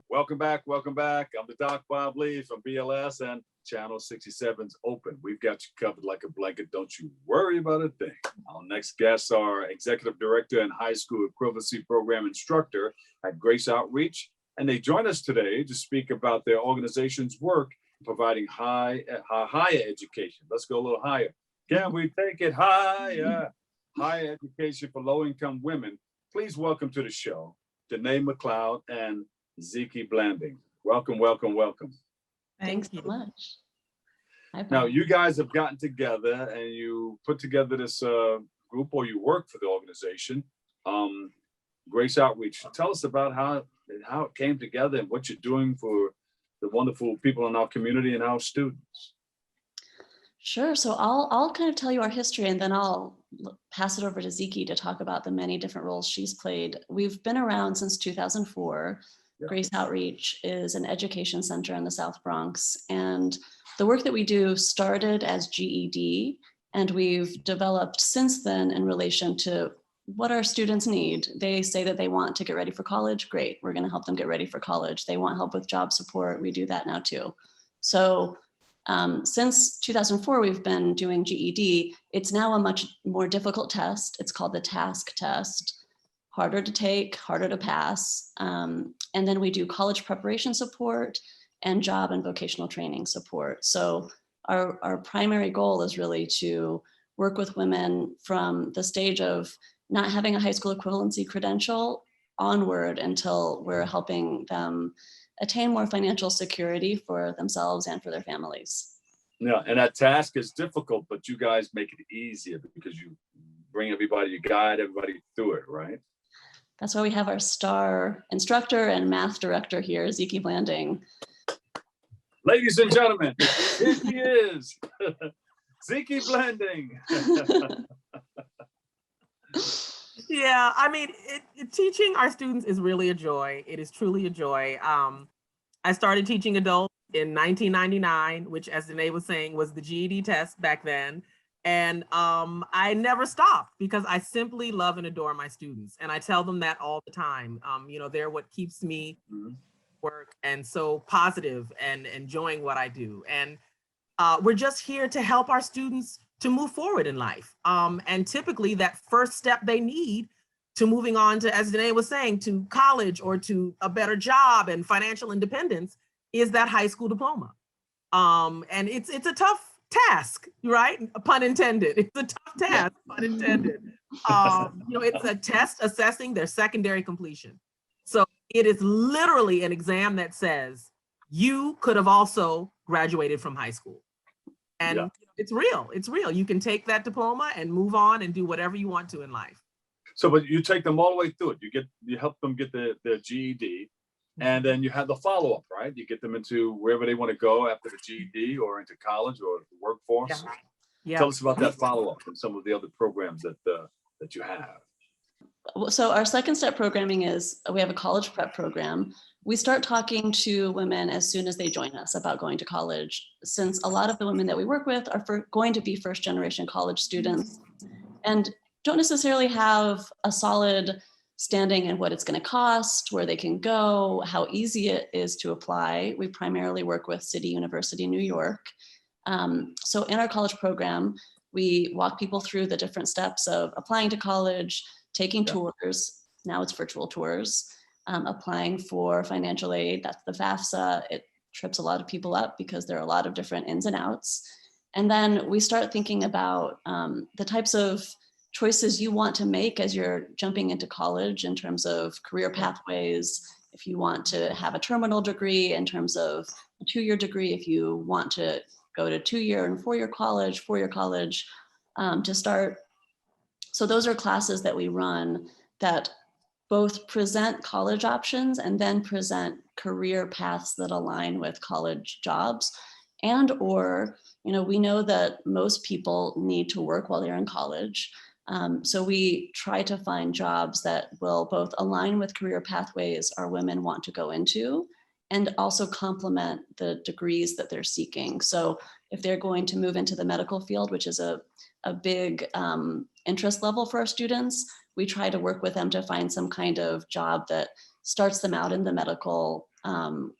Welcome back. Welcome back. I'm the Doc Bob Lee from BLS and Channel 67's open. We've got you covered like a blanket. Don't you worry about a thing. Our next guests are Executive Director and High School Equivalency Program Instructor at Grace Outreach. And they join us today to speak about their organization's work providing higher education. Let's go a little higher. Can we take it higher? Higher education for low-income women. Please welcome to the show, Danae McLeod and Zaukema Blanding. Welcome, welcome, welcome. Thanks so much. Now, you guys have gotten together and you put together this group, or you work for the organization, Grace Outreach. Tell us about how it came together and what you're doing for the wonderful people in our community and our students. Sure. So I'll kind of tell you our history, and then I'll pass it over to Zeke to talk about the many different roles she's played. We've been around since 2004. Yeah. Grace Outreach is an education center in the South Bronx, and the work that we do started as GED, and we've developed since then in relation to what our students need. They say that they want to get ready for college. Great, we're going to help them get ready for college. They want help with job support. We do that now too. So since 2004, we've been doing GED. It's now a much more difficult test. It's called the TASC test. Harder to take, harder to pass. And then we do college preparation support and job and vocational training support. So our primary goal is really to work with women from the stage of not having a high school equivalency credential onward until we're helping them attain more financial security for themselves and for their families. Yeah, and that task is difficult, but you guys make it easier because you bring everybody, you guide everybody through it, right? That's why we have our star instructor and math director here, Zaukema Blanding. Ladies and gentlemen, here she is, Zaukema Blanding. Yeah, I mean, teaching our students is really a joy. It is truly a joy. I started teaching adults in 1999, which, as Danae was saying, was the GED test back then. And I never stopped because I simply love and adore my students. And I tell them that all the time. You know, they're what keeps me work and so positive and enjoying what I do. And we're just here to help our students to move forward in life. And typically that first step they need to moving on to, as Danae was saying, to college or to a better job and financial independence is that high school diploma. And it's a tough task, right? Pun intended. It's a tough task, pun intended. You know, it's a test assessing their secondary completion. So it is literally an exam that says you could have also graduated from high school. And yeah. It's real. It's real. You can take that diploma and move on and do whatever you want to in life. So, but you take them all the way through it. You help them get their GED, and then you have the follow-up, right? You get them into wherever they want to go after the GED, or into college or the workforce. Yeah. Yeah. Tell us about that follow-up and some of the other programs that you have. So our second step programming is we have a college prep program. We start talking to women as soon as they join us about going to college, since a lot of the women that we work with are going to be first generation college students and don't necessarily have a solid standing in what it's going to cost, where they can go, how easy it is to apply. We primarily work with City University, New York. So in our college program, we walk people through the different steps of applying to college, taking tours. Now it's virtual tours. Applying for financial aid, that's the FAFSA. It trips a lot of people up because there are a lot of different ins and outs. And then we start thinking about the types of choices you want to make as you're jumping into college in terms of career pathways. If you want to have a terminal degree, in terms of a 2-year degree, if you want to go to 2-year and 4-year college, to start. So those are classes that we run that both present college options and then present career paths that align with college jobs. And or, you know, we know that most people need to work while they're in college. So we try to find jobs that will both align with career pathways our women want to go into and also complement the degrees that they're seeking. So if they're going to move into the medical field, which is a big interest level for our students, we try to work with them to find some kind of job that starts them out in the medical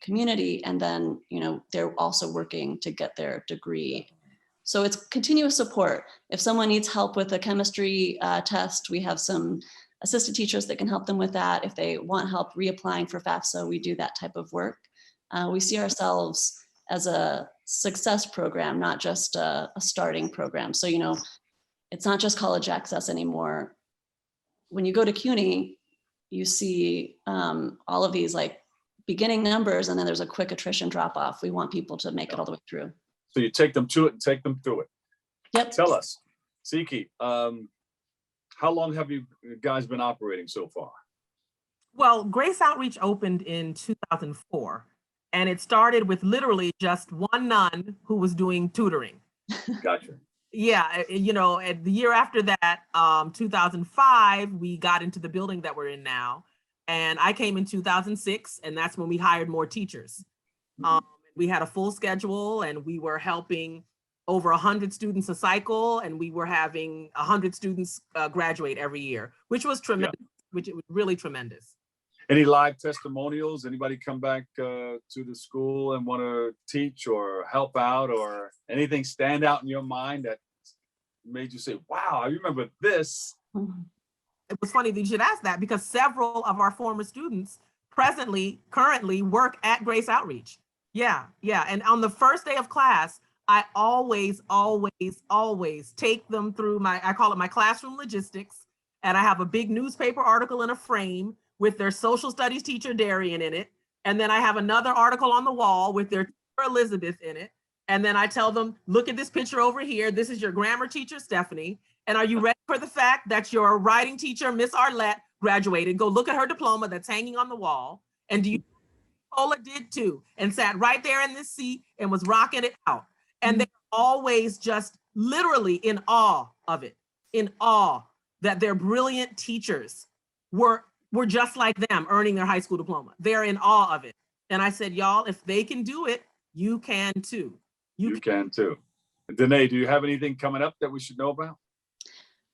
community, and then, you know, they're also working to get their degree. So it's continuous support. If someone needs help with a chemistry test, we have some assistant teachers that can help them with that. If they want help reapplying for FAFSA, we do that type of work. We see ourselves as a success program, not just a starting program. So, you know, it's not just college access anymore. When you go to CUNY, you see all of these like beginning numbers, and then there's a quick attrition drop off. We want people to make it all the way through. So you take them to it and take them through it. Yep. Tell us, Zeke, how long have you guys been operating so far? Well, Grace Outreach opened in 2004, and it started with literally just one nun who was doing tutoring. Gotcha. Yeah, you know, the year after that, 2005, we got into the building that we're in now. And I came in 2006, and that's when we hired more teachers. We had a full schedule, and we were helping over 100 students a cycle, and we were having 100 students graduate every year, which was tremendous, which it was really tremendous. Any live testimonials? Anybody come back to the school and want to teach or help out, or anything stand out in your mind that made you say, wow, I remember this? It was funny that you should ask that, because several of our former students currently work at Grace Outreach. Yeah. And on the first day of class, I always take them through I call it my classroom logistics. And I have a big newspaper article in a frame with their social studies teacher, Darian, in it. And then I have another article on the wall with their teacher, Elizabeth, in it. And then I tell them, look at this picture over here. This is your grammar teacher, Stephanie. And are you ready for the fact that your writing teacher, Miss Arlette, graduated? Go look at her diploma that's hanging on the wall. And do you Paula did too, and sat right there in this seat and was rocking it out. And they're always just literally in awe of it, in awe that their brilliant teachers were just like them, earning their high school diploma. They're in awe of it. And I said, y'all, if they can do it, you can too. You can too. Danae, do you have anything coming up that we should know about?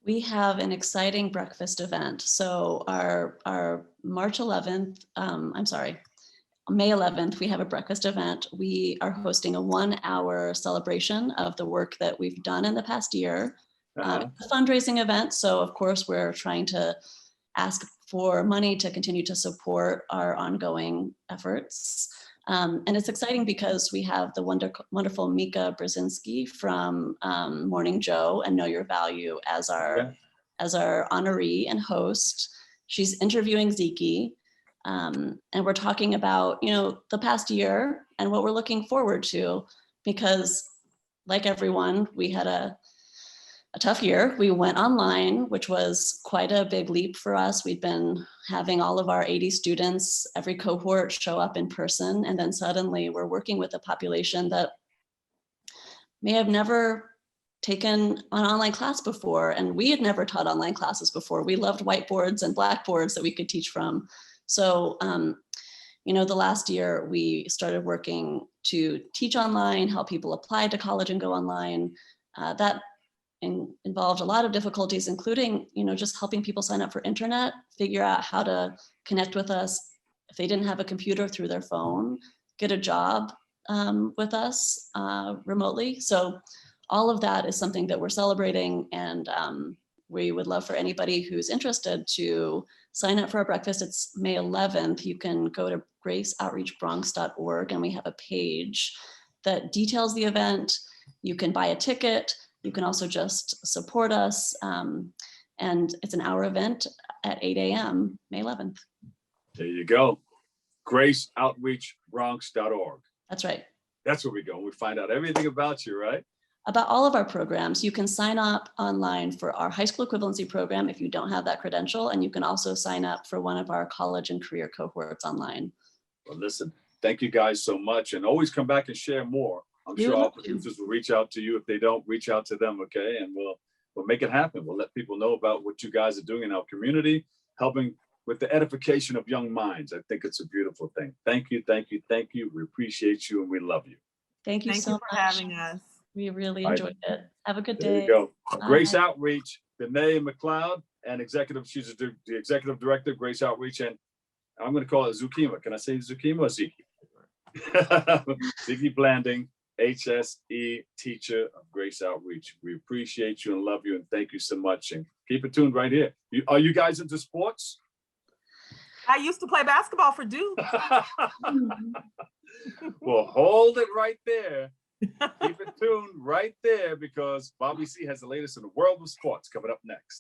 We have an exciting breakfast event. So our March 11th, May 11th, we have a breakfast event. We are hosting a 1-hour celebration of the work that we've done in the past year. It's a fundraising event. So of course, we're trying to ask for money to continue to support our ongoing efforts. And it's exciting because we have the wonderful Mika Brzezinski from Morning Joe and Know Your Value as our honoree and host. She's interviewing Zeke. And we're talking about, you know, the past year and what we're looking forward to, because like everyone, we had a tough year. We went online, which was quite a big leap for us. We'd been having all of our 80 students, every cohort show up in person. And then suddenly we're working with a population that may have never taken an online class before. And we had never taught online classes before. We loved whiteboards and blackboards that we could teach from. So, you know, the last year we started working to teach online, help people apply to college and go online. That involved a lot of difficulties, including, you know, just helping people sign up for internet, figure out how to connect with us if they didn't have a computer through their phone, get a job with us remotely. So all of that is something that we're celebrating, and we would love for anybody who's interested to sign up for our breakfast. It's May 11th. You can go to graceoutreachbronx.org, and we have a page that details the event. You can buy a ticket. You can also just support us. And it's an hour event at 8 a.m., May 11th. There you go. graceoutreachbronx.org. That's right. That's where we go. We find out everything about you, right? About all of our programs. You can sign up online for our high school equivalency program if you don't have that credential, and you can also sign up for one of our college and career cohorts online. Well, listen, thank you guys so much, and always come back and share more. I'm sure our producers will reach out to you. If they don't, reach out to them, okay? And we'll make it happen. We'll let people know about what you guys are doing in our community, helping with the edification of young minds. I think it's a beautiful thing. Thank you, thank you, thank you. We appreciate you and we love you. Thank you so much for having us. We really enjoyed it. Have a good day. There you go. Grace Outreach, Danae McLeod, and she's the executive director of Grace Outreach, and I'm going to call it Zaukema. Can I say Zaukema or Zeke? Zaukema Blanding, HSE teacher of Grace Outreach. We appreciate you and love you and thank you so much. And keep it tuned right here. Are you guys into sports? I used to play basketball for Duke. Well, hold it right there. Keep it tuned right there because Bobby C has the latest in the world of sports coming up next.